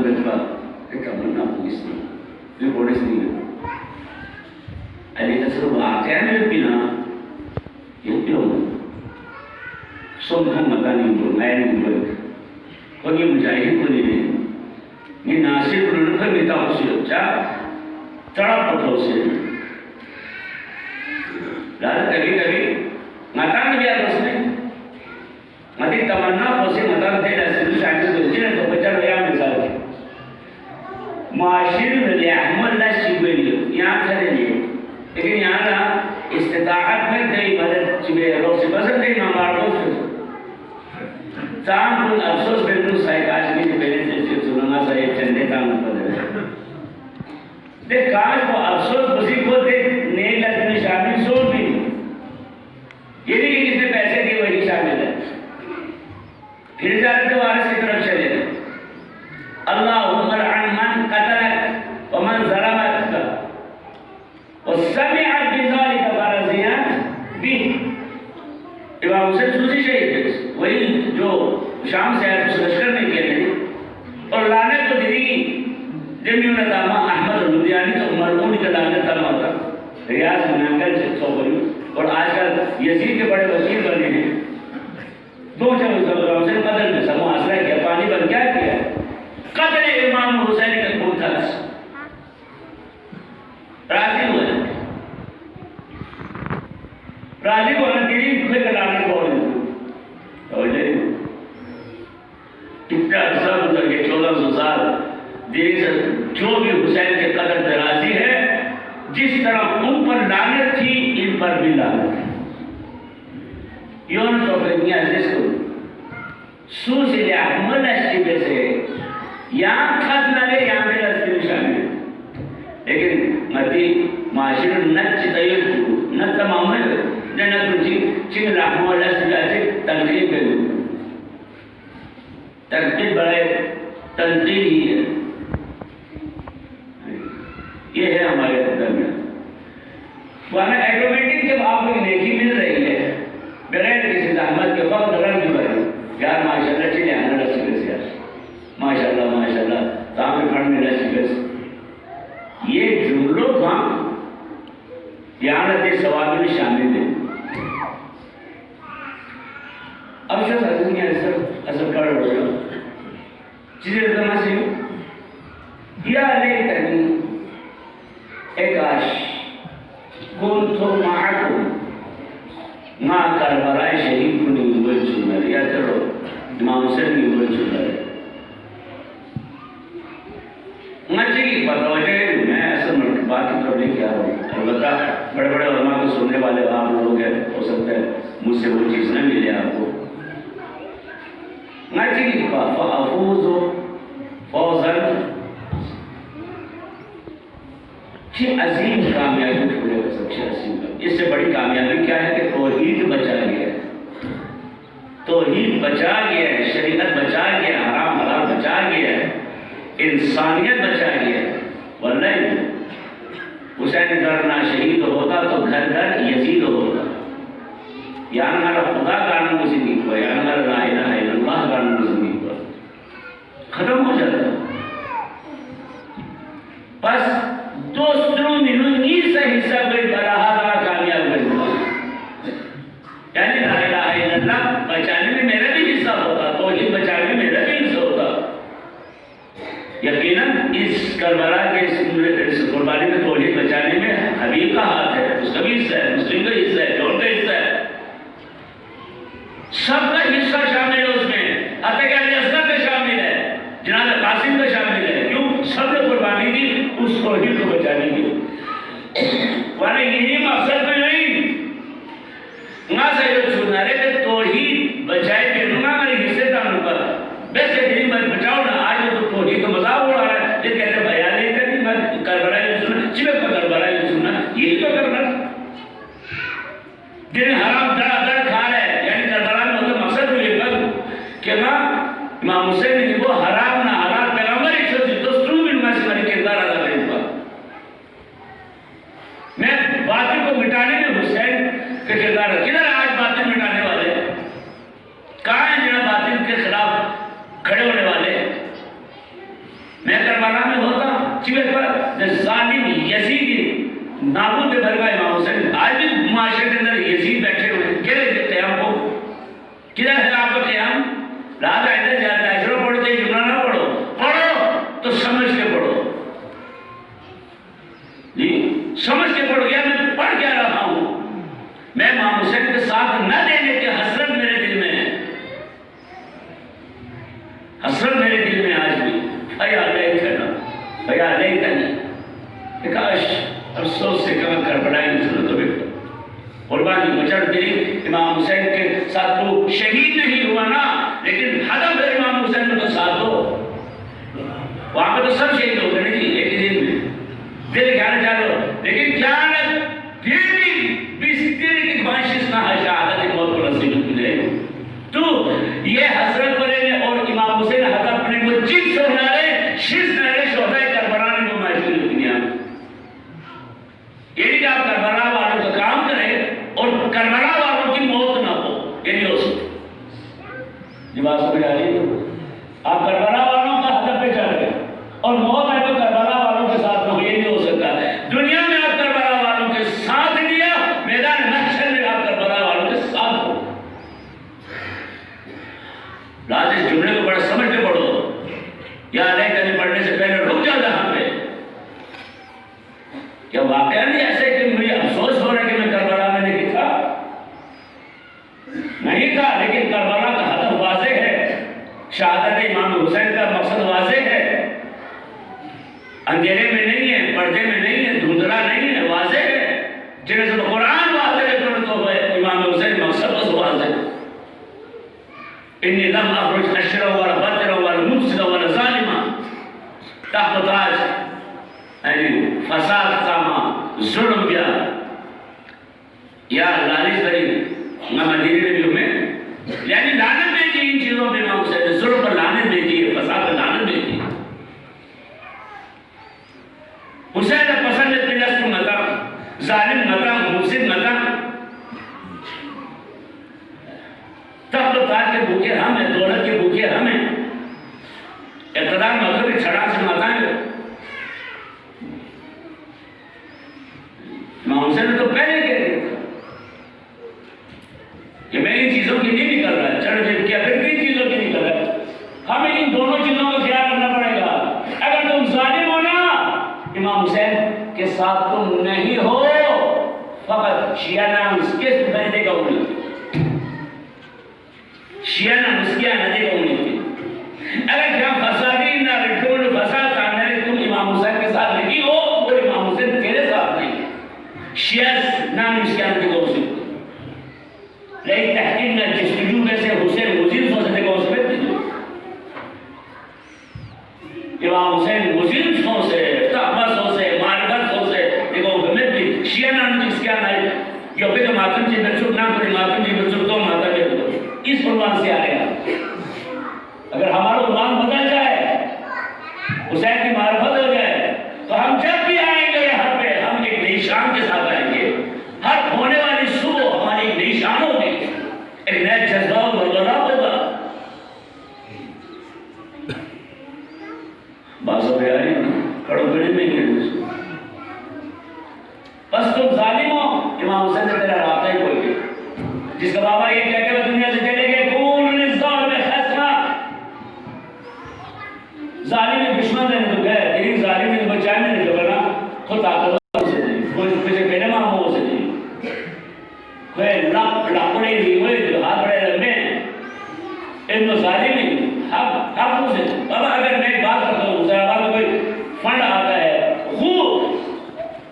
بجوا تمنا پولیس نے پولیس نہیں علی تصر واقعہ میں بنا یہ کیوں سب ہم مکانی کو میں نہیں بول کوئی مجاہد کو نہیں یہ ناصر انہوں نے میتا خوشی اچھا چڑا پٹھو سے لازم کبھی کبھی ماتان بھی آتا اس میں ماتی تمنا خوشی ماتان تھے ناصر شاہد کو جنہیں تو بچہ رہا مثال ہے معاشر ملی احمد اللہ شیبے لیے یہاں کھڑے لیے لیکن یہاں کا استطاعت میں کئی مدد چبے روح سے بسر کئی مامار کو تام کن افسوس بینو سائی کاشمی سے پہلے سے سننا سائی چندے تام پدر دیکھ کاش وہ افسوس بسی کو دیکھ نیل لکھنے شامل سوڑ بھی یہ نہیں کہ کس نے پیسے دیے وہی شامل ہے پھر جاتے وارث کی طرف چلے اللہم رعن من قتلک ومن ظلمت وسمعت بذالک فرضیات بھی امام حسین سوچی شہید وہی جو شام سے آئے اس لشکر میں کیا تھے اور لعنت کو دی جمیعون داما احمد المدیانی تو مرمونی کا لعنت تاما ہوتا ریاض منانکل سے سو بری اور آج کل یزید کے بڑے وزیر بنے ہیں دو چاہوں امام حسین قتل میں سمو آسرہ کیا پانی بن کیا کیا قتل امام حسین کا کون تھا راضی ہوئے راضی ہونا تیری کھلے کا لعنت بول دیں توجہ کتنا عرصہ گزر کے 1400 سال دیر سے جو بھی حسین کے قتل پہ راضی ہے جس طرح ان پر لعنت تھی ان پر بھی لعنت تھی یونس آف ابن عزیز کو سوسیل احمد اشتبے سے یہاں خط نہ لے یہاں میرا اسکر شامل ہے لیکن مدی معاشر نت چیتایل چھو نت تمام ہے جنت رجی چین رحمہ اللہ سے جاتے تنقید کرو تنقید بڑے تنقید ہی ہے یہ ہے ہمارے درمیان وانا ایٹومیٹک جب آپ کو نیکی مل رہی ہے بغیر کسی زحمت کے وقت رنگ کی بڑھے یار ماشاءاللہ چلے آنا رسی بس یار ماشاءاللہ تعمیر پڑھنے رسی بس یہ جملوں کا دیانت ثواب میں شامل ہے اب شاید حضرت نے اثر کر رہا ہوگا چیزیں اتنا سے یا لیتنی اکاش کنتو معکم ما کربلائے شہید کو نہیں بول سننا یا چلو امام حسین نہیں بول سننا مجھے کی پتہ وجہ ہے میں ایسا بات کی طرف لے کے آ رہا ہوں البتہ بڑے بڑے علماء کو سننے والے آپ لوگ ہیں ہو سکتا ہے مجھ سے وہ چیز نہ ملے آپ کو مجھے کی فافوز فوزن کہ عظیم کامیابی چھوڑے گا سب سے عظیم اس سے بڑی کامیابی کیا ہے کہ توحید بچا گیا ہے توحید بچا گیا ہے شریعت بچا گیا ہے حرام حلال بچا گیا ہے انسانیت بچا گیا ہے ورنہ حسین کرنا شہید ہوتا تو گھر گھر یزید ہوتا یا ہمارا خدا کا نام زندگی ہوا یا ہمارا لا الہ الا اللہ کا نام زندگی ہوا ختم ہو جاتا بس دوستوں ملونی سے حصہ کوئی براہ راہ کامیاب بنتا یعنی لا الہ الا اللہ بچانے میں میرا بھی حصہ ہوتا توحید بچانے میں میرا بھی حصہ ہوتا یقیناً اس کربلا کے اس قربانی میں توحید بچانے میں حبیب کا ہاتھ ہے اس کا بھی حصہ ہے مسلم کا حصہ ہے جون کا حصہ ہے سب کا حصہ شامل ہے اس میں حتیٰ کہ علی اصغر کا شامل ہے جناب قاسم کا شامل ہے کیوں سب نے قربانی دی اس توحید کو بچانے کی ورنہ یہی مقصد میں نہیں نہ سیدو چھوڑنا رہے کہ توحید بچائے کہ نہ ہمارے حصے کا نوکر ویسے دین میں بچاؤ نہ آج تو توحید تو مذاق اڑا رہا ہے یہ کہتے ہیں بھیا نہیں کرنی میں کربلا نہیں سننا چلے پر کربلا نہیں سننا یہی تو کرنا جنہیں حرام دڑ کھا رہے ہیں یعنی کربلا میں ہوتا مقصد ہوئی ہے کہ امام حسین نے وہ حرام نہ حلال پیغمبر ایک شخص دوستوں بھی نماز ہماری کردار ادا کریں گا میں باطل کو مٹانے میں حسین کا کردار ہے کدھر آج باطل میں کربلا میں ہوتا چوہے پر ظالم یزید نابود میں بھر گیا امام حسین. آج بھی معاشرے کے اندر یزید بیٹھے ہوئے ہیں. کہہ رہے قیام کو کدھر ہے آپ کا قیام؟ رات آئندہ جاتا ہے. چلو پڑھتے جملہ نہ پڑھو تو سمجھ کے پڑھو. جی سمجھ کے پڑھو. یا میں پڑھ کیا رہا ہوں؟ میں امام حسین کے ساتھ نہ دینے کی حسرت میرے دل میں ہے. حسرت میرے دل میں آج بھی. حیا نہیں تنی کاش افسوس سے کم کربلا کی ضرورت ہو. قربانی بچڑ تیری امام حسین کے ساتھ تو شہید نہیں ہوا نا, لیکن ہدف ہے امام حسین میں تو ساتھ ہو. وہاں پہ تو سب شہید ہو گئے جی ایک ہی دن میں. دل کہنا چاہو لیکن کیا پھر بھی بستر کی خواہش نہ ہے شہادت موت کو نصیب ملے. تو یہ حسرت کرے گے اور امام حسین ہدف اپنے کو جن سہرے شیش نہرے شہدائے کربلا نے کو محسوس دنیا میں. یہ نہیں کہ آپ کربلا والوں کا کام کریں اور کربلا والوں کی موت نہ ہو. یہ نہیں ہو سکتا. یہ بات سمجھ آ رہی ہے؟ آپ کربلا والوں کا ہدف پہ چل رہے اور موت ہے تو کربلا والوں کے ساتھ نہ ہو. یہ نہیں ہو سکتا. دنیا میں آپ کربلا والوں کے ساتھ لیا, میدان محشر میں آپ کربلا والوں کے ساتھ ہو. لاز اس جملے کو بڑا سمجھ کے پڑھو. یا علیہ کرنے پڑھنے سے پہلے رک جاؤ جہاں پہ. کیا واقعہ نہیں ایسے کہ مجھے افسوس ہو رہا ہے کہ میں کربلا میں نہیں تھا؟ نہیں تھا, لیکن کربلا کا ہدف واضح ہے. شہادت امام حسین کا مقصد واضح ہے. اندھیرے میں نہیں ہے, پردے میں نہیں ہے, دھندلا نہیں ہے, واضح ہے. جنہیں سے قرآن واضح ہے تو امام حسین مقصد بس واضح ہے. انی لم اخرج اشرا ولا بدرا ولا مفسدا ولا ظالما تحت تاج یعنی فساد ساما ظلم کیا یا لالچ بری نہ مدینے میں بھی ہمیں یعنی لعنت بھیجی ان چیزوں پہ امام حسین نے. ظلم پر لعنت بھیجی ہے, فساد پر لعنت بھیجی. حسین پسند تلست نتا ظالم نتا مفسد نتا. تب تو تاج کے بھوکے ہم ہیں, دولت کے بھوکے ہم ہیں, اقتدار مذہبی چھڑا سے ماتائیں گے. امام حسین نے تو پہلے کہہ دیا تھا کہ میں ان چیزوں کی نہیں نکل رہا ہے. چڑھ جب کیا پھر کن چیزوں کی نکل رہا ہے؟ ہمیں ان دونوں چیزوں کا خیال رکھنا پڑے گا. اگر تم ظالم ہو نا, امام حسین کے ساتھ تم نہیں ہو, فقط شیعہ نام اس کے بندے کا انہیں شیعہ نام اس کے آنے کا انہیں. اگر کیا فسادی نہ رٹول فساد آنے تم امام حسین کے ساتھ نہیں ہو اور امام حسین تیرے ساتھ نہیں. شیعہ نام اس کے آنے کا انہیں لیکن تحقیق نہ جستجو میں سے حسین مزید سو سکتے کو اس میں دیجو. امام حسین مزید سو سے تحبہ سو سے معرفت سو سے دیکھو ہمیں بھی شیعہ نام جس کے آنا ہے یا پھر ماتم جی برسک نام کری ماتم جی برسک تو ماتم جی برسک اس عنوان سے آ رہے ہیں. اگر ہمارا عنوان بدل جائے, حسین کی معرفت ہو جائے, تو ہم جب بھی آئیں گے یہاں پہ ہم ایک نئی شان کے ساتھ آئیں گے. ہر ہونے والی صبح ہماری ایک نئی شان ہوگی, ایک نیا جذبہ اور بلغرا ہوگا. بازو بیاری کڑو کڑی میں گئے بس تم ظالم ہو. امام حسین سے تیرا رابطہ ہی کوئی گئے جس کا بابا یہ کہہ کے وہ دنیا سے چلے گئے کون الظالم خسرہ. ظالم دشمن نے تو گئے, لیکن ظالم نے بچانے نہیں جو بنا خود طاقتور سے نہیں, کوئی کسی پہلے ماموں سے نہیں, کوئی لاپڑے نہیں ہوئے جو ہاتھ بڑے لمبے ہیں ان ظالم نہیں. حق سے بابا اگر میں ایک بات کرتا ہوں حسین میں کوئی فنڈ آتا ہے خوب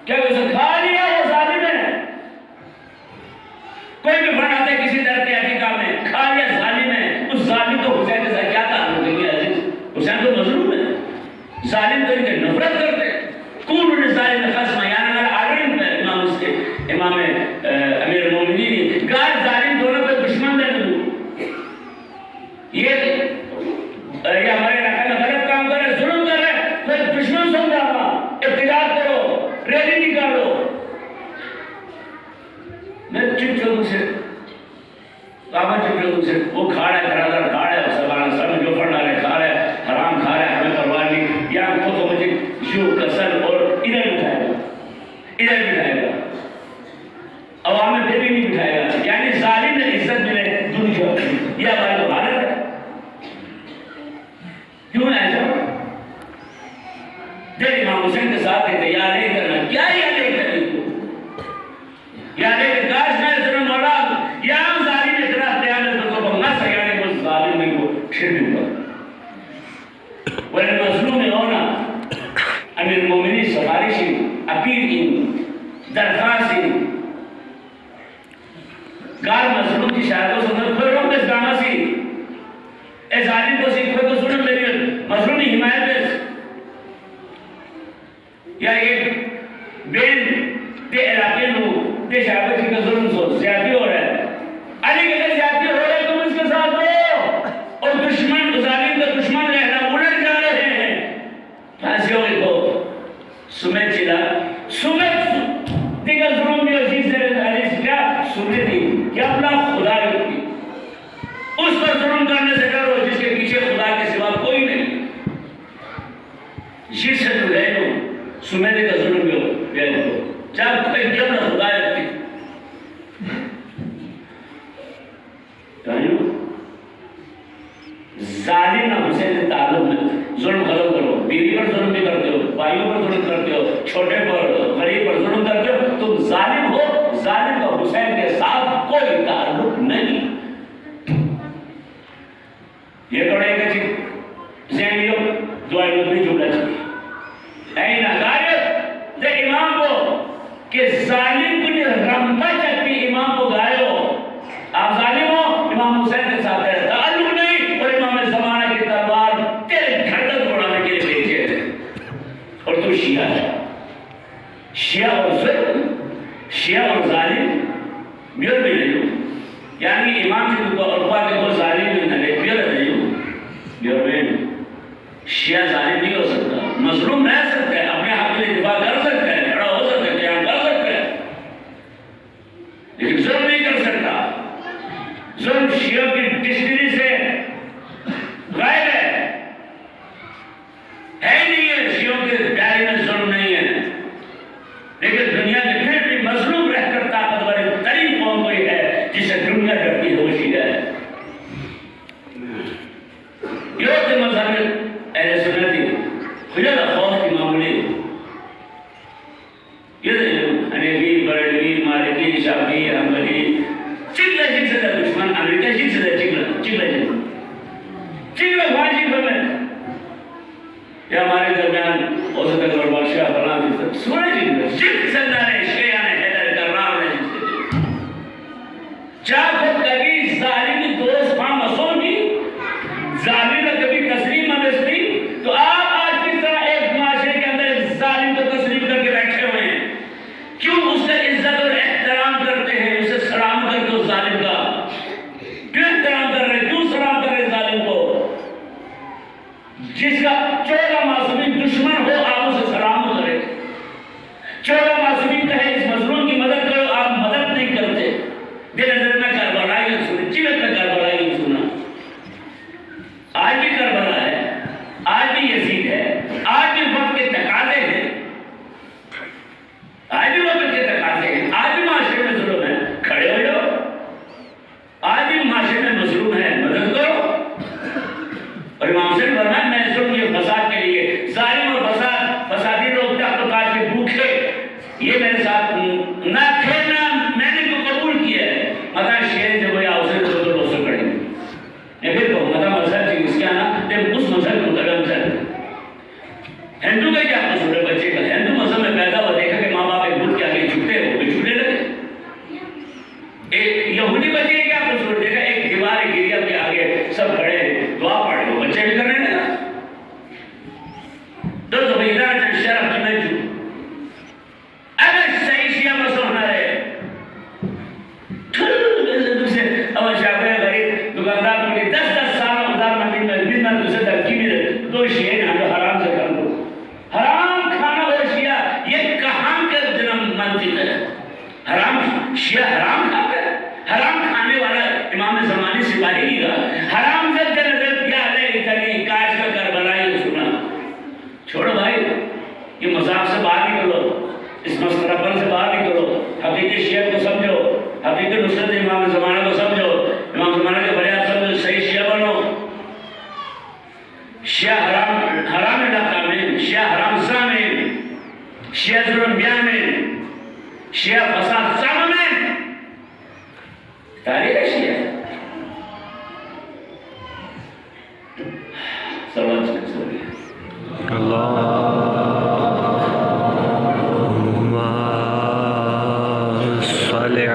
کیا اسے کھا لیا وہ ظالم ہے. کوئی بھی فنڈ آتا ہے کسی طرح کے حقیقہ میں کھا لیا ظالم ہے. اس ظالم کو حسین کے ساتھ کیا تعلق ہے؟ حسین تو مظلوم ہے, ظالم تو ان کے نفرت کرتے ہیں. کون نے ظالم خصم یعنی اگر عالم ہے امام اس کے امام امیر المومنین گار ظالم دونوں پہ دشمن ہے. یہ ہمارے علاقے میں غلط کام کر رہے, ظلم کر رہے, پھر دشمن سمجھانا, احتجاج کرو, ریلی نکالو. میں چپ چلوں سے کہاں چپ چلوں سے وہ کھا رہا ہے, دھڑا دھڑ کھا رہا ہے, سر میں جو فنڈ آ رہے کھا رہا ہے, حرام کھا رہا ہے, ہمیں پرواہ نہیں. یا حسین کے ساتھ تھے یا نہیں کرنا کیا یا نہیں کرنی تو یا نہیں کاش میں ظلم مولا یا ظالم اتنا قیامت کو بنگا سیانے کو ظالم میں کو چھڑ دوں گا ولی مظلوم ہونا امیر المومنین سفارشی اپیل درخواست گار مظلوم کی شاہدوں سندر کوئی روم بس گانا سی اے ظالم کو سی کوئی کو سنن میری مظلومی حمایت بس یا ایک بین تے علاقے نو تے شاہدوں کی ظلم سو زیادی ہو رہا ہے علی کہ زیادی ہو رہا ہے تم اس کے ساتھ ہو اور دشمن ظالم کا دشمن رہنا اڑن جا رہے ہیں پھانسیوں کو سمیت چلا سمیت دیگر ظلم بھی عزیز سے علی سے کیا سمیت دی کہ اپنا خدا رکھتی اس پر ظلم کرنے سے ڈرو جس کے پیچھے خدا کے سوا کوئی نہیں جس سے تو رہے ہو سمیت کا ظلم بھی ہو جب کوئی کیا اپنا خدا رکھتی ظالم نہ حسین سے تعلق میں ظلم ختم کرو بیوی پر ظلم بھی کرتے ہو بھائیوں پر ظلم کرتے ہو چھوٹے پر غریب پر ظلم کرتے ہو تم ظالم ہو ظالم کا حسین کے ساتھ کوئی تعلق نہیں یہ پڑھے گا چیز ذہنیو دعائی لوگ بھی جملہ چاہیے این غایت دے امام کو کہ ظالم کو رمبا چکتی امام کو گائے ہو آپ ظالم ہو امام حسین کے ساتھ ہے تعلق نہیں اور امام زمانہ کی تلوار تیرے گھردن اڑانے کے لیے بھیجے تھے اور تو شیعہ ہے شیعہ اور ظلم شیعہ اور ظالم میور بھی نہیں ہو یعنی امام سے کو ارقا کے کو ظالم بھی نہیں میور نہیں ہو میور بھی شیعہ ظالم نہیں ہو سکتا مظلوم رہ سکتا ہے اپنے حق میں دفاع کر سکتا ہے کھڑا ہو سکتا ہے قیام کر سکتا ہے لیکن ظلم نہیں کر سکتا ظلم شیعوں کی ڈکشنری سے غائب ہے نہیں ہے شیعوں کے دائرے میں ظلم نہیں ہے لیکن دنیا کے پھر بھی مظلوم رہ کر طاقتور ترین قوم کوئی ہے جسے دنیا کرتی ہے وہ شیعہ ہے یہ ہوتے مذہب اہل سنتی خجل خوف کی معمولی یہ حنیفی بریلوی مالکی شافعی حنبلی چگلہ جن سے دشمن امریکہ جن سے چگلہ خواہشی فرمائے یا ہمارے درمیان ہو سکتا ہے بادشاہ فلاں سونے چگلہ جن سے دانے شیعہ نے حیدر کرام نے جن سے چاہ خود کبھی ظالمی دوست خواہ مسون کی ظالم نے کبھی تسلیم مدستی تو آپ آج کس طرح ایک معاشرے کے اندر ظالم کو تسلیم کر کے بیٹھے ہوئے ہیں کیوں اس کا عزت اور احترام کرتے ہیں اسے سلام کرتے ہو ظالم کا کیوں احترام کر رہے کیوں سلام کر رہے ظالم کو جس کا 14 معصومین دشمن ہو آپ اسے سلام کرے 14 معصومین کہے اس مظلوم کی مدد کرو آپ مدد نہیں کرتے دل نظر میں کربلائی سنی چیلت میں کربلائی سنا آج بھی کربلا ہے آج بھی یزید ہے آج بھی وقت کے تقاضے ہیں آج بھی وقت کے تقاضے ہیں آج بھی معاشرے میں ظلم ہے کھڑے ہو جاؤ آج بھی معاشرے میں مظلوم ہے مدد کرو اور امام حسین فرمایا میں ظلم یہ فساد کے لیے ظالم اور فسادی لوگ تحت و تاج کے بھوکے یہ میرے ساتھ نہ کھیلنا میں نے کو قبول کیا ہے مطلب شیر جب یا اسے تو روسے پڑیں گے میں پھر کہوں مطلب مذہب کی اس کے آنا جب اس مذہب کو قدم چل ہندو کا کیا قصور ہے بچے کا ہندو مذہب میں پیدا ہوا دیکھا کہ ماں باپ ایک بدھ کے آگے جھکتے ہو بھی جھکنے لگے ایک یہودی بچے کا کیا قصور دیکھا ایک دیوار گریا کے آگے سب کھڑے ہیں دعا پڑھ رہے ہو بچے بھی کرنے لگا تو زبیدہ شرف کی میں جو اگر صحیح شیعہ مسئلہ ہونا رہے اول شاہدہ غریب دکاندار کو 10 سال ادار مندی میں بھی میں دوسرے دھکی میں رہے تو شیعہ نے ہمیں حرام سے کر دو حرام کھانا ہو شیعہ یہ کہاں کے جنم منطق ہے حرام شیعہ حرام کھاتا ہے حرام کھانے والا امام زمانی سپاہی نہیں رہا حرام سے کے نظر کیا لے اتنی کاش کا کربلائی سنا چھوڑو بھائی یہ مذاق سے باہر نکلو اس مسئلہ پر سے باہر نکلو حقیقی شیعہ کو سمجھو حقیقی نصرت امام زمانہ کو سمجھو امام زمانہ کے فریاد سمجھو صحیح شیعہ بنو شیعہ حرام علاقہ میں شیعہ حرام سامنے شیعہ ظلم بیان میں، شیعہ فساد سب میں، تاریخ شیعہ سوال سے سوری اللہم صل علی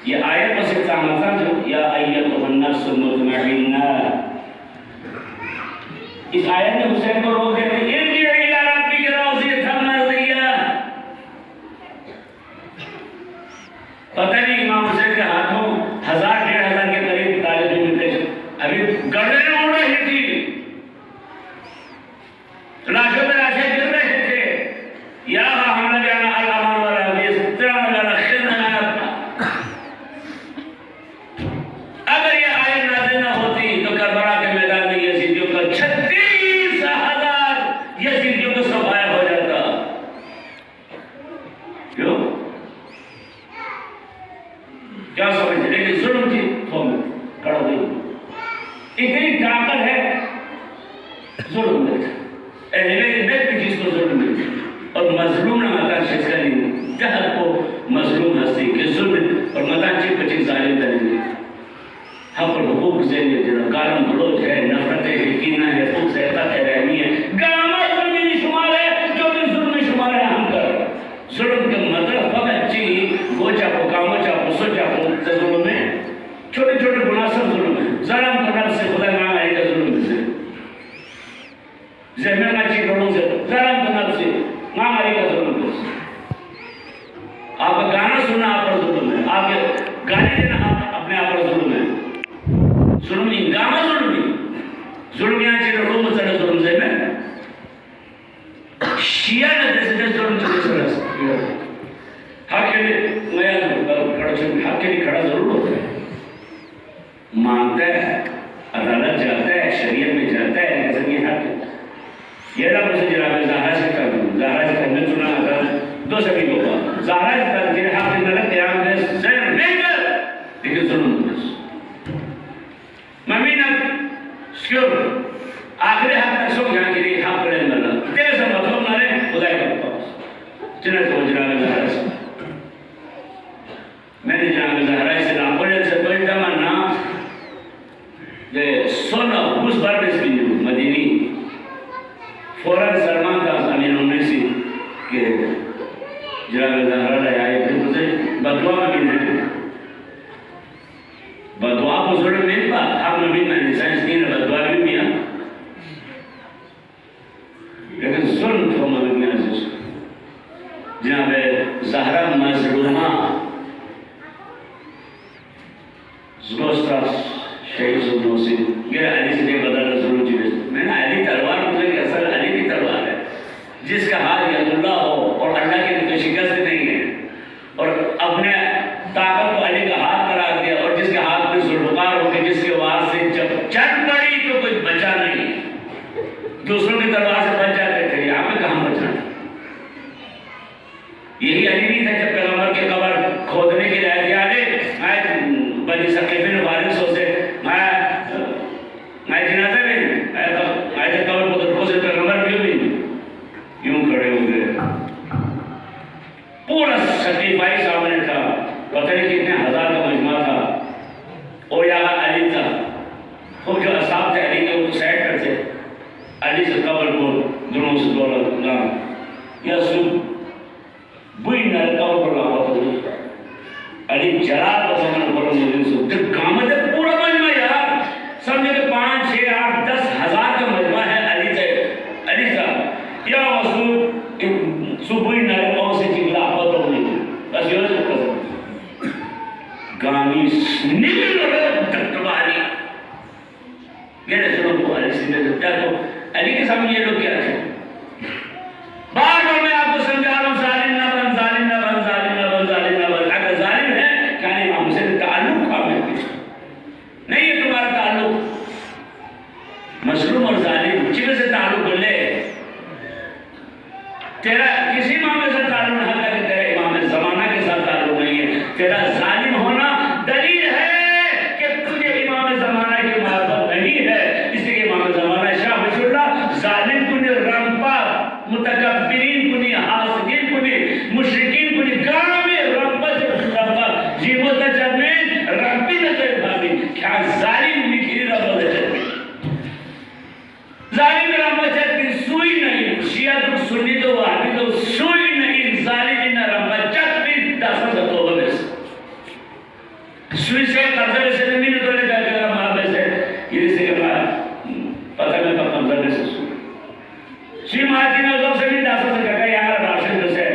یہ آیت پر سے سامتا جو یا ایتها النفس المطمئنہ، اس آیت میں حسین کو روک دیتے ارجعی الی ربک راضیۃ مرضیہ۔ پتہ نہیں امام حسین کے ہاتھوں 1000-1500 کے قریب طالب علم تھے، ابھی گردنیں اڑ رہی تھی، لاشوں پہ لاشیں گر رہے تھے، یا ہم جانا الامان والا حدیث تیرا جانا خیر نہ اگر یہ آیت نازل نہ ہوتی تو کربلا کے میدان میں یزیدیوں کا 36,000 یزیدیوں کا صفایا ہو جاتا۔ کیوں؟ کیا سمجھتے؟ لیکن ظلم تھی کڑا دی اتنی طاقت ہے ظلم میں نیک بھی چیز کو ظلم میں اور مظلوم نہ مطان شیز کا نہیں جہد کو مظلوم ہستی کہ ظلم اور مطان چیز پر چیز ظالم کریں گے ہم پر حقوق ذہنی ہے جنہوں گالم گلوچ ہے، نفرت ہے، یقینہ ہے، حقوق سہتا ہے، رحمی ہے، گامہ ظلمی نہیں شمار ہے جو بھی ظلمی شمار ہے ہم کر ظلم کے مطلب فقط چی گوچا کو کامو چا کو سوچا کو ظلم میں چھوٹے چھوٹے گناہ سب ظلم ہے۔ ظلم کرنا سے خدا ماں آئے گا ظلم سے زہمہ نہ چی لوگوں سے ظلم کرنا سے ماں آئے گا ظلم سے۔ آپ کا گانا سننا آپ پر ظلم ہے، آپ کے گانے دینا اپنے آپ پر ظلم ہے۔ ظلمی گاما ظلمی ظلمیاں چیز روم سڑے ظلم سے میں شیعہ نے جیسے جیسے ظلم چیزے سڑے حق کے لیے حق کے لیے کھڑا ضرور ہوتا ہے، مانگتا ہے، عدالت جاتا ہے، شریعت میں جاتا ہے، لیکن یہ حق ہے۔ یہ رب اسے جناب زہرہ سے کر دوں، زہرہ سے کرنے سنا آتا دو سبھی کو بات زہرہ سے کر دیں حق کے نلک قیام دے سیر نہیں کر لیکن ظلم دس ممین اب سکیور آخری حق تک سو جان کے لیے حق کرے اللہ تیرے سے مطلب نہ رہے خدای کا پاس جنت کو جناب زہرہ سے میں نے جناب زہرہ سے ناپولیت سے کوئی تمنا کہ سونا اس بار میں اس کی مدینی فوراً سلمان کا امین ہونے سے کہ جناب زہرہ لے آئے پھر مجھے بدعا میں بھی نہیں بدعا کو ضرور نہیں پا حق میں بھی میں نے سائنس کی نے بدعا بھی کیا لیکن ظلم تو مدنی عزیز جناب زہرہ مظلومہ زگوستہ شہید سنو سے یہ علی سے بدل ظلم چیز میں نے علی تلوار مجھے کہ اصل علی کی تلوار ہے جس کا ہاتھ ید اللہ ہو اور اللہ کی کوئی شکست نہیں ہے اور اپنے طاقت کو علی کا ہاتھ قرار دیا اور جس کے ہاتھ میں ذوالفقار ہو کے جس کے وار سے جب چل پڑی تو کوئی بچا نہیں دوسروں کی تلوار سے بچ جاتے تھے یہاں پہ کہاں بچانا یہی علی نہیں تھا جب پیغمبر کی قبر کھودنے کی رائے دیا میں بنی ثقیفہ نے وارث ہو سے میں جنازہ میں آئے قبر کو درخو سے پیغمبر بھی ہوئی یوں کھڑے ہو گئے پورا ثقیفہ ہی سامنے تھا پتہ نہیں کتنے ہزار کا مجمع تھا اور یہاں علی تھا وہ جو اصحاب تھے علی کے وہ سیٹ کرتے علی سے قبر کو دونوں سے دولت نام یا سب بوئی نہ قبر پر لاپا تو علی جلال کو سامنے قبر مجھے سے جب قامت ہے پورا مجمع یار سمجھے کہ 5, 6, 8, 10 ہزار کا مجمع ہے علی صاحب یا وصول صبح نرموں سے جگلا آپت ہو نہیں بس یہ سے قسم گامی نکل رہے تکتباری یہ رسول کو علیہ السلام نے جب تو علی کے سامنے یہ لوگ کیا تھے؟ بار بار میں آپ کو سمجھا رہا ہوں، ظالم نہ بن، ظالم نہ بن، ظالم نہ بن، ظالم نہ بن۔ اگر ظالم ہے کہنے امام حسین تعلق کامل نہیں ہے تمہارا تعلق مظلوم اور ظالم چیزیں سے تعلق کر لے، تیرا کسی امام سے تعلق نہ ہے کہ تیرے امام زمانہ کے ساتھ تعلق نہیں ہے، تیرا ظالم ہونا دلیل ہے کہ تجھے امام زمانہ کی معرفت نہیں ہے۔ اس لیے امام زمانہ شاہ ولی اللہ ظالم کنی، رمپا متکبرین کنی، حاسدین کنی، مشرکین کنی، گامی رمپا رمپا جیموتا چمین رمپی نتر بھابی کیا ظالم نکھری رمپا چمین ظالم رمپا چمین سوئی نہیں، شیعہ تو سنی تو وحبی تو سوئی نہیں، ظالم رمپا چمین داسا سا توبہ بیس سوئی سے قرضہ بیسے نمین تو لے کہا کہ ماں بیسے یہ سے کہ پتہ میں پتہ قرضہ بیسے سوئی شیعہ مہاجی نے ادھر سے بھی داسا سے کہا یہاں راشن جیسے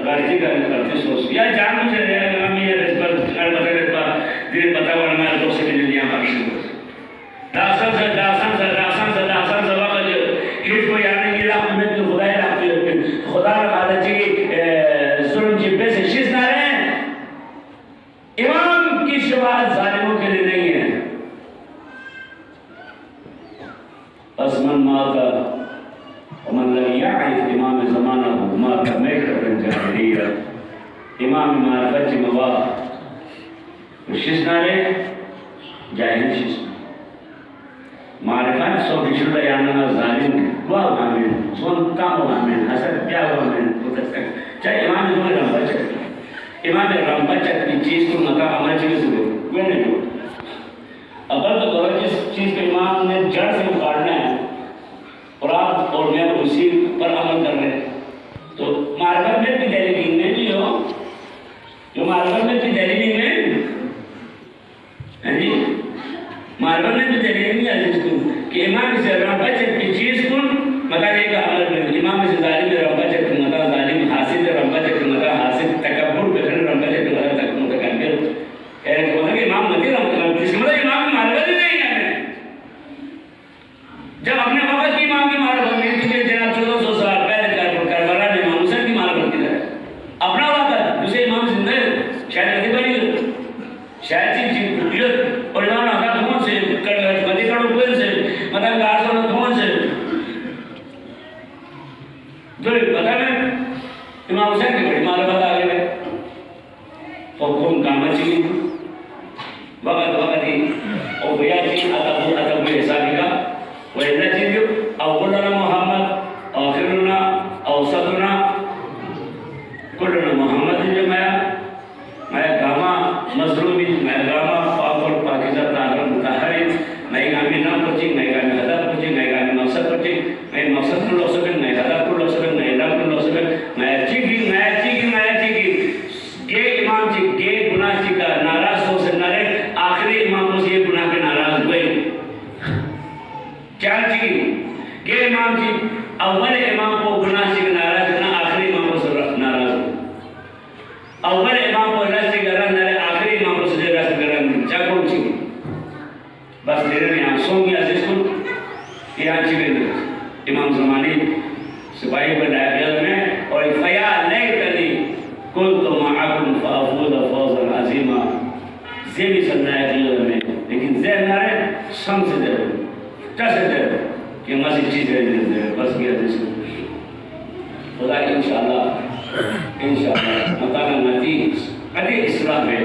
غارجی کرتی سوچ یا جان مجھے رہا ہے ہم یہ رسپر بتا رہتا دیر پتہ ورنہ ادھر سے بھی دیا راشن داسن سے داسن سے داسن سے داسن سے وقت ہیچ کو یعنی کہ لاکھ میں تو خدای لاکھتی ہوتی خدا رکھا چی ظلم جبے سے شیز نہ رہے امام کی شباہت ظالموں کے لئے نہیں ہے۔ پس من ماتا ومن لم يعرف امام زمانه ماتا میکر جاہلیہ امام معرفت چی مواہ شیز نہ رہے جاہل شیز معرفت سو بشر اللہ یعنی ظالم دعا وامن سونتا وامن حسد کیا وامن چاہے امام دعا رمبا چکتا امام رمبا چکتا کی چیز کو مطا عمل چیز سے دے وہ نہیں جو اگر تو دورہ جس چیز کے امام نے جڑ سے اکارنا ہے اور آپ اور میں اسی پر عمل کر رہے تو معرفت میں بھی دلیلنگ میں بھی ہو جو معرفت میں بھی دلیلنگ میں جی معرفت میں بھی دلیلنگ ہے کہ امام سے رمبا چکتا کی چیز کو مطا یہ کہ عمل میں امام سے ظالم رمبا چکتا مطا ظالم حاصل رمبا چکتا مطا حاصل تکبر بکھن رمبا چکتا مطا تک متکبر کہنے کہ مطا کہ امام مدی رمبا جس مطا امام کی معرفت ہی نہیں ہے جب اپنے وقت کی امام کی معرفت نہیں تجھے جناب 1400 سال پہلے کربلا میں امام حسین کی معرفت کی ہے اپنا وقت دوسرے امام زندہ ہے شاید نہیں بنی شاید چیز اور امام آقا دھون سے مدی کڑو کوئل سے مطلب گارسوں دھون سے دو پتہ میں امام حسین کی بڑی معرفت آگے ہے فکرم کامت چیز وقت ہی او بیا چیز اتبو حسابی کا وَإِذَا چیز اولنا محمد آخرنا اوسطنا کلنا محمد میں گاما مظلومی میں گاما پاک اور پاکیزہ تعالیٰ متحرین میں گامی نام پرچی میں گامی حدب پرچی میں گامی مقصد پرچی میں مقصد پر لو سکن میں حدب پر لو سکن میں حدب پر لو سکن میں اچھی کی گے امام چی گے گناہ چی کا ناراض ہو سے نرے آخری امام کو یہ گناہ کے ناراض ہوئے کیا چی گے امام چی اول امام کو گناہ چی ناراض نہ آخری امام کو ناراض ہو اول امام کو رس چی گرن نرے آخری امام کو سجے رس گرن چا کون چی بس دیرے میں یہاں سو گیا جس کو یہاں چی گئے امام زمانی سپاہی پر ڈائیل میں اور فیا لیتنی قلت معکم فافوز فوزا عظیما زیبی سنائے دیل میں لیکن ذہن نہ رہے سم سے دے کیسے دے کہ مسیح چیز ہے دے بس گیا جس کو خدا انشاءاللہ مطالعہ نتی اصلاح ہے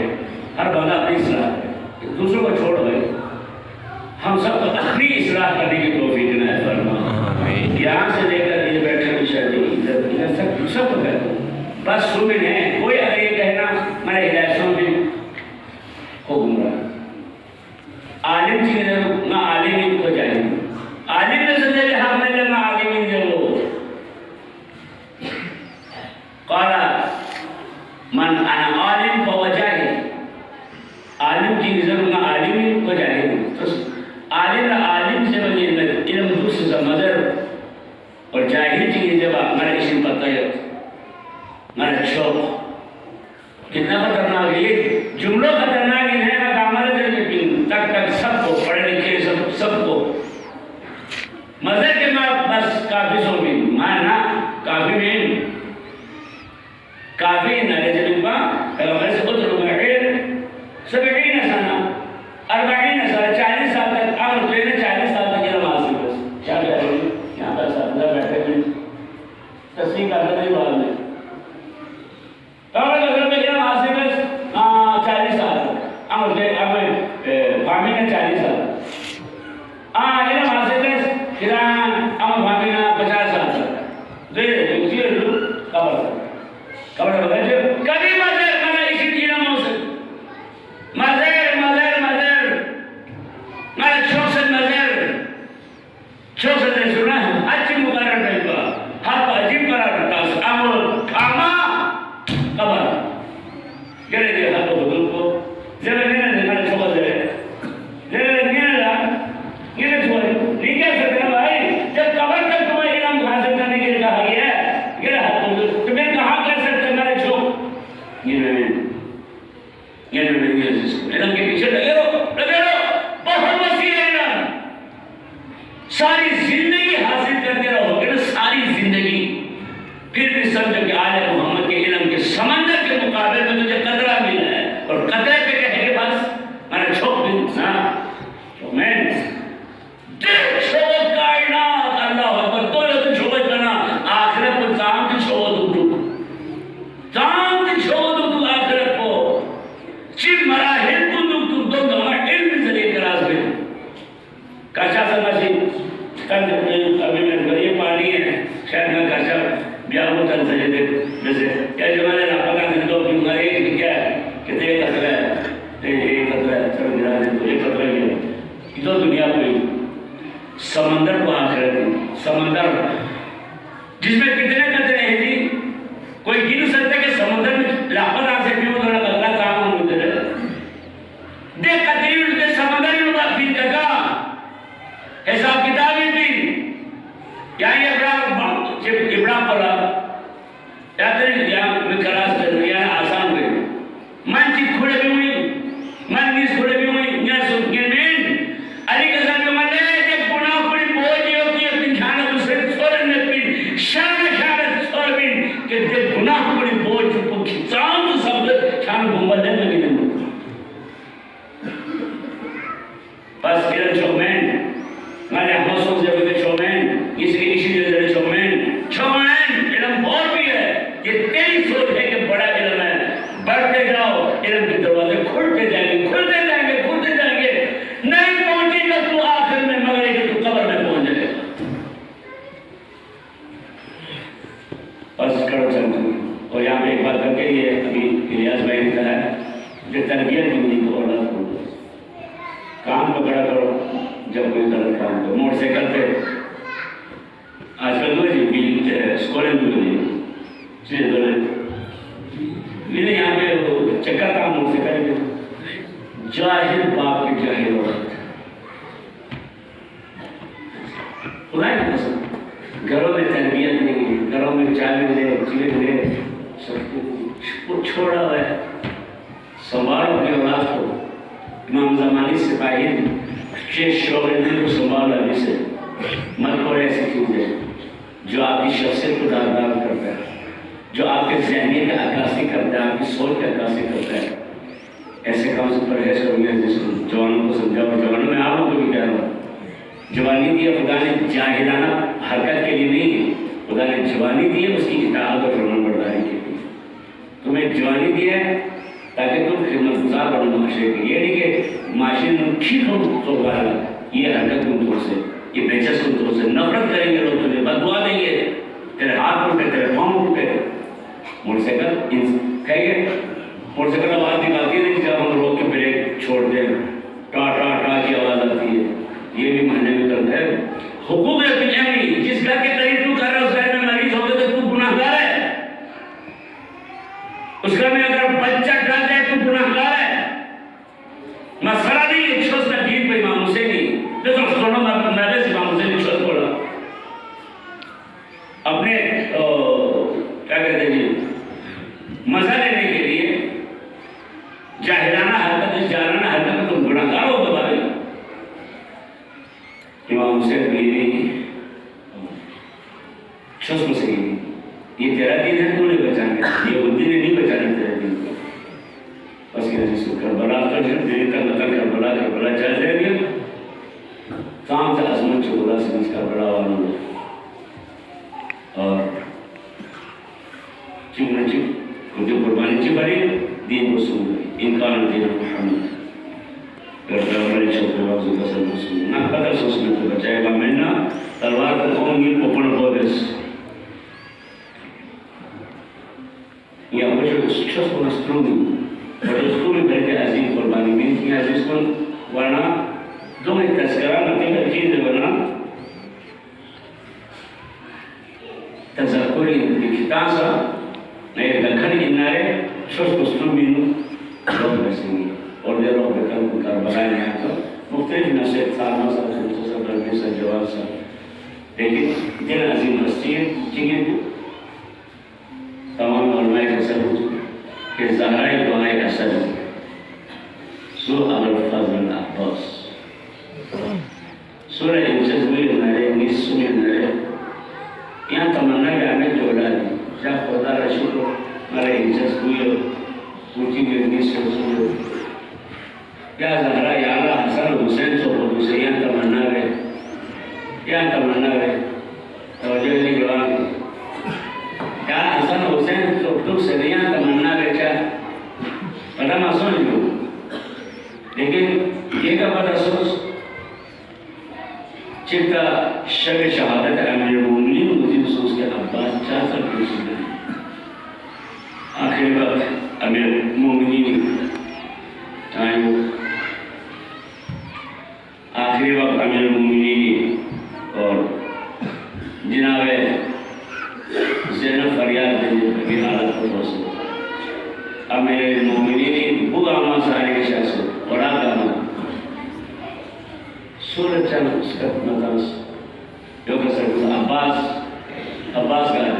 ہر بندہ اپنی اصلاح ہے دوسروں کو چھوڑ گئے ہم سب کو اپنی اصلاح کرنے کی توفیق عنایت فرما یہاں سے لے کر یہ بیٹھے ہوئے شہدی سب کو کہتے بس سمن ہے کوئی اگر یہ کہنا میں ہدایتوں میں ہو گمراہ عالم چیز ہے نہ عالم کو جائے عالم نے سمجھے کہ ہم نے نہ عالم جو وہ قال من انا عالم فهو جاہل عالم کی نظر نہ عالم کو جائے عالم سے بنی علم دوسرے سے مدر اور جاہل کی نظر میرا اسم پتہ ہے میرا شوق کتنا خطرناک کافی سو بھی مانا کافی میں کافی نارجل با پیغمبر سے ادھر معیر 70 سنہ 40 سال 40 سال تک عمر ہوئے 40 سال تک علم حاصل بس کیا کہہ رہے ہیں یہاں پر ساتھ بیٹھے ہوئے تصدیق کرتے نہیں بعد میں پیغمبر اگر میں علم حاصل بس 40 سال تک عمر ہوئے فامی نے 40 سال علم حاصل بس پھران عمر فامی نے 50 سال تک اسی قبر بغیر کبھی مدر منا اسی دینا موسیقی مدر مدر مدر مانا چھوکسد مدر چھوکسد نے سنا ہے اچھی مقرر ٹائپا حق عجیب قرار رکھتا امر کھاما قبر گرے دے حق حضور کو زیادہ نینا دے مانا چھوکسد ہے زیادہ نینا دا نینا چھوڑی نہیں کہہ سکتے نا بھائی جب قبر تک تمہیں علم حاصل کرنے کے لیے کہا گیا ہے گرے حق حضور تمہیں کہاں کہہ سکتے علم کے پیچھے لگے رہو بہت وسیع علم ساری زندگی حاصل کرتے رہو گے نا ساری زندگی پھر بھی سمجھو کہ آل محمد کے علم کے سمندر کے مقابلے میں تجھے قطرہ ملا ہے اور قطرے پہ کہے کہ بس میں نے چھوک بھی میں چھوک کائنات اللہ اکبر تو چھوک کرنا آخرت کو کام کی چھوک دو کام کی چھوک دو آخرت کو چیز مراحل کو دو ہمارے علم سے لے کر آج میں کاشا سمجھی ابھی میں یہ پانی ہے شاید میں کاشا بیاہ کو چل سجے دے جیسے کیا جمعہ نے پکا دن پیوں گا ایک کیا ہے کہ ایک خطرہ ہے ایک خطرہ ہے چلو گرا دے تو ایک خطرہ ہی ہے تو دنیا کو سمندر کو آخرت ہے سمندر جس میں کتنے قطرے ہیں جی کوئی گن سکتے کہ سمندر میں لاپت آن سے پیوں گا قطرہ کام ہونے دے رہے دے قطریل دے سمندر میں بات بھی جگہ حساب کتابی بھی یعنی ابراہم پڑھا یا تری یا میں کراس کر رہی ہے آسان ہوئے من چیز کھوڑے بھی ہوئی من نیز کھوڑے بھی ہوئی یا سن کے مین علی کے ساتھ میں من لے کہ گناہ پڑی بوجھے ہوتی ہے اپنی جھانا دوسرے چھوڑن میں پین شان چھوڑ بین کہ دے گناہ پڑی بوجھ کو کھچان تو سب چھان گھومبل ہے لگے نہیں بس کہا چھومین میں ہم سوچ جب کہ چھومین اس لیے اسی لیے چھومین علم اور بھی ہے یہ تیری سوچ ہے کہ بڑا علم ہے بڑھتے جاؤ علم کے دروازے کھلتے جائیں گے کھلتے جائیں گے کھلتے جائیں گے نہیں پہنچے گا تو آخر میں مگر ہے کہ تو قبر میں پہنچ جائے گا بس کرو چلتے اور یہاں پہ ایک بات کر کے یہ ابھی الیاس بھائی نے کہا ہے جو تربیت کی نہیں تو اولاد کو کام پکڑا کرو جب کوئی غلط کام کرو موٹر سائیکل پہ آج کل تو جی اسکولیں بھی ہوئی چیز بولے میرے یہاں پہ چکر کام موٹر سائیکل پہ جاہل باپ کی جاہل عورت خدا ہے پسند گھروں میں تربیت نہیں گھروں میں چائے ملے چیلے ملے سب چھوڑا ہوا ہے سنبھالو اپنے اولاد کو امام زمانی سپاہی شیش شعبے دل کو سنبھال ابھی سے مت کوئی ایسی چیز ہے جو آپ کی شخصیت کو داغدار کرتا ہے جو آپ کے ذہنیت کا عکاسی کرتا ہے آپ کی سوچ کا عکاسی کرتا ہے ایسے کام سے پرہیز کروں گے جس کو جوانوں کو سمجھاؤ جوانوں میں آپ لوگوں کو بھی کہہ رہا ہوں جوانی دی ہے خدا نے جاہلانہ حرکت کے لیے نہیں خدا نے جوانی دی ہے اس کی اطاعت اور فرمان برداری کے لیے تمہیں جوانی دی ہے تاکہ تم خدمت گزار بنو معاشرے کی یہ نہیں کہ معاشرے میں ٹھیک ہو تو گالا یہ حرکت تم تو سے یہ بیچس تم تو سے نفرت کریں گے لوگ تمہیں بددعا دیں گے تیرے ہاتھ ٹوٹے تیرے پاؤں ٹوٹے موٹر سائیکل کہیں گے موٹر سائیکل آواز نکالتی ہے جب ہم روک کے بریک چھوڑتے ہیں ٹا ٹا ٹا کی آواز آتی ہے یہ بھی مہینے میں کرتا ہے حقوق یعنی جس گھر کے قریب تو کر رہا ہے اس گھر میں مریض ہو گئے تو گناہ گار ہے اس گھر میں اگر بچہ ڈال جائے تو گناہ گار ہے مسئلہ نہیں ہے چھوز کا دین پہ امام حسینی جو تو سنو میں سے امام حسینی چھوز بولا اپنے کیا کہتے ہیں جی مزہ لینے کے لیے جاہلانہ حرکت جانانہ حرکت میں تم گناہ گار ہو گئے امام حسین بیوی شوز کو صحیح یہ تیرا دین ہے تو نہیں بچانے یہ وہ دین نہیں بچانا تیرا دین کو بس کہ جس کو کربلا کر دین کا نقل کربلا چل رہے گی کام سے عظمت چکولا سے اس کربلا والوں نے اور چونہ چپ جو قربانی چی بڑی دین کو سن گئی انکار دین محمد کرتا ہمارے چھوٹے بازو کا سب کو سن نہ قدر سوچ میں تو بچائے گا میں نہ تلوار کو کہوں گی اوپن بودس یا کچھ شخص کو نسلوں گی اور اس کو بھی بہتے عظیم قربانی میں کی عزیز کو ورنہ دو ایک تذکرہ نتی کا چیز ہے ورنہ تذکری کتاب سا نئے دکھن انارے شخص کو سلوں بھی نو روح بسیں گی اور دے روح بکر کو کربلائے نہیں آتا مختلف نصیب سالمہ سا خمسہ سا برمی سا جواب سا لیکن دل عظیم ہستی ہے چنگے تمام علماء کا سب کہ زہرائی دعائے اثر سو ابوالفضل عباس سورہ انسز میں نرے نصف میں نرے یہاں تمنا کہ ہمیں جوڑا دی جب خدا رشید کو مرے انسز کوئی پوچھی گئے نصف سورہ یا زہرا یا اللہ حسن حسین سو خودو سے یہاں تمنا گئے توجہ نہیں جوان کیا حسن حسین سوٹو سے نہیں تمنا بیچا پتہ میں سن لوں لیکن یہ کا پتہ سوچ چکتا شب شہادت امیر المومنین مجھے سوچ کے عباس چاہتا پوچھ دیں آخری وقت امیر المومنین آئیو آخری وقت امیر المومنین اور جناب زینب فریاد دیں کبھی حالت کو حوصل امیر المومنین بو آمان سارے کے شخص اور آگا آمان سورت چل اس کا مطلس جو کہ سر عباس کا ہے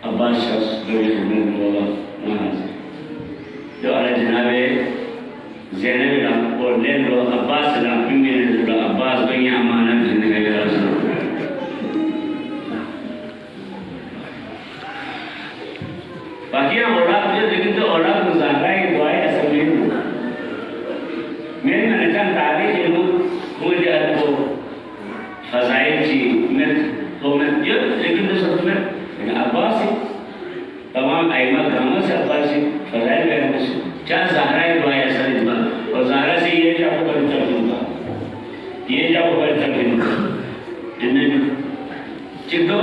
عباس شخص جو یہ خدمت بولا وہاں سے جو علی جناب زینب اور لین رو عباس سلام پی میں نے جڑا عباس بھئی امانت زندگی رسول باقی اولاد جو لیکن تو اولاد مظاہرہ ہے دعائے اصل میں ہوں میرے میں نچان تاریخ علم مجھے کو فضائل چی لیکن تو سب میں عباس ہے تمام ائمہ گرامہ سے عباس ہے فضائل گرامہ سے چاہ زہرہ دعائے اصل اجماع اور زہرہ سے یہ جا کو بڑی ترکن کا یہ جا کو بڑی ترکن کا جنہیں چکتو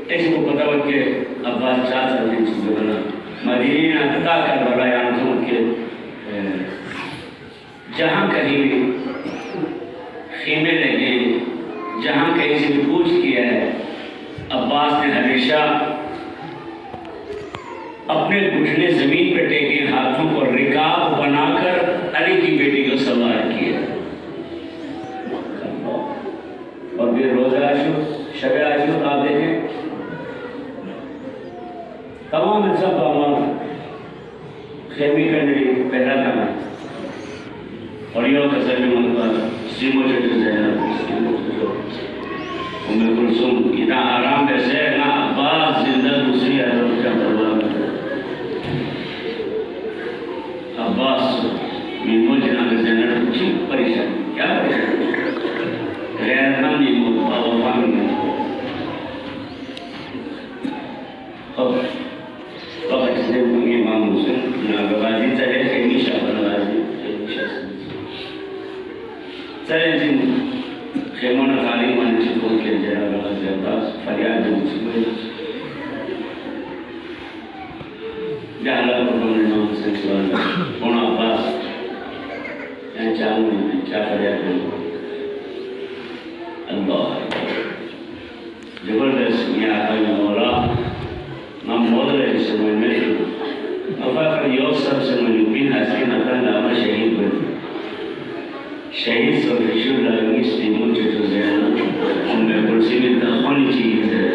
اس کو پتہ ہو کہ عباس چاہ سکتے چیزیں بنا مدینین عطا کر بڑا یعنی کہ جہاں کہیں بھی خیمے لگے جہاں کہیں سے بھی پوچھ کیا ہے عباس نے ہمیشہ اپنے گھٹنے زمین پہ ٹیکے ہاتھوں کو رکاب بنا کر علی کی بیٹی کو سوار کیا اور پھر روزہ عاشور شب عاشور آپ دیکھیں تمام سب امان خیمی کرنے پہلا تھا اور یہ قصر میں منقل سیمو چٹر زینب ام کلثوم اتنا آرام بیسے نا عباس زندہ دوسری عرب کا پرواب عباس میمو جناب زینب کچھ پریشان کیا پریشان غیرت مند میمو وفان میں وقت سے امام حسین جناب غازی چلے خیمی شاہ غازی چلے جن خیمون خالی من چکو کے جناب غازی عباس فریاد جن چکو جہاں پرکم نے امام حسین سوال ہونا عباس یعنی چاہوں نے چاہ فریاد جن اللہ زبردست یہ آقا مولا نام مولا ہے جسے میں میرے افاقر یوسف سے منوبین حسین اتا نامہ شہید بن شہید سو رشور لگنی سلیمون چٹو زیادہ ان میں کرسی میں تخونی چیز ہے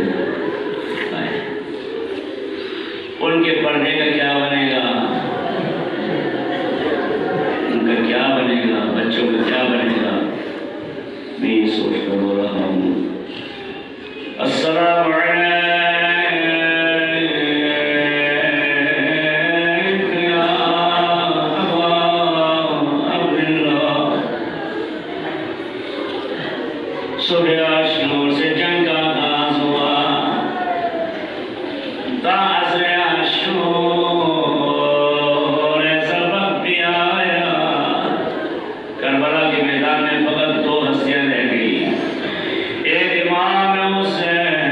ان کے پڑھنے کا کیا بنے گا ان کا کیا بنے گا بچوں کا کیا بنے گا میں یہ سوچ کر ہو رہا ہوں السلام عليك يا أبا عبد الله صبح شور سے جنگ کا آغاز ہوا تا عصر عاشور سبق بھی آیا کربلا کے میدان میں فقط دو ہستیاں رہ گئی ایک امام حسین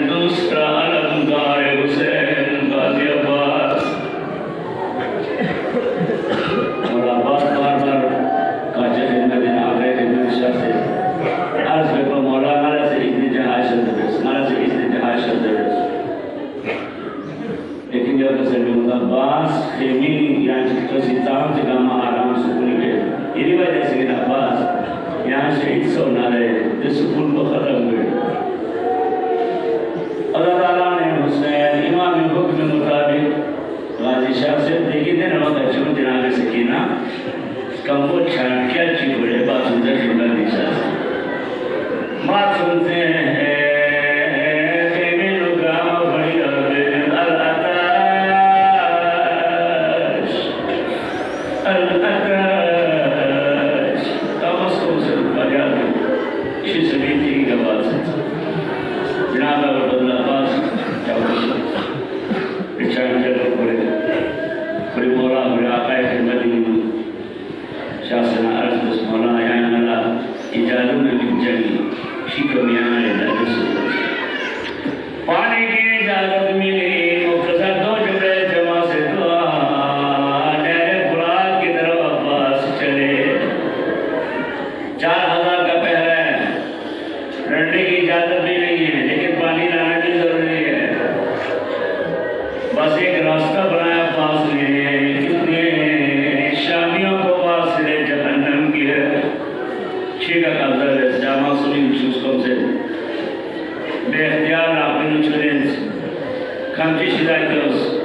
دوسرا علمدار حسین غازی عباس اور عباس بار بار کاجہ خدمت آگئے خدمت شاہ سے عرض بکو مولا مارا سے اتنی جہاز شد برس مارا سے اتنی جہاز شد برس لیکن جو کسر بھی ہوتا عباس خیمی یعنی کسی تام سے کاما آرام سکونی گئے یہ وجہ سے کہ عباس یہاں شہید سو نہ رہے جس سکون کو ختم ہوئے اللہ تعالیٰ نے حسین امام حکم مطابق غازی شاہ سے دیکھی دینا وقت چون جناب سکینہ کم وہ چھانکیا چی بڑے بات سنتے شکر دیشا سے بات سنتے ہیں خیمی لکام بڑی عبد الاتاش الاتاش تمس کو سے فریاد شی سبیل تھی کی بات سے جناب عبد العباس بچان جگہ بڑے مولا بڑے آقائے خدمتی شاہ سنا عرض بس مولا یعنی اللہ اجازوں میں بھی جنگی شکر میاں اجازت سے پانی کی اجازت ملی مقتصر دو جملے جمع سے دعا نہر فرات کی طرف عباس چلے 4000 کا پہرہ ہے رنڈے کی اجازت بھی نہیں ہے لیکن پانی لانا بھی ضروری ہے بس ایک راستہ بنایا عباس نے کتنے شامیوں کو واصل جہنم کی ہے چھے کا قبضہ ہے جامع سنین چوز کم سے بے اختیار آپ نے چھلیں کھمچی شدائی دوست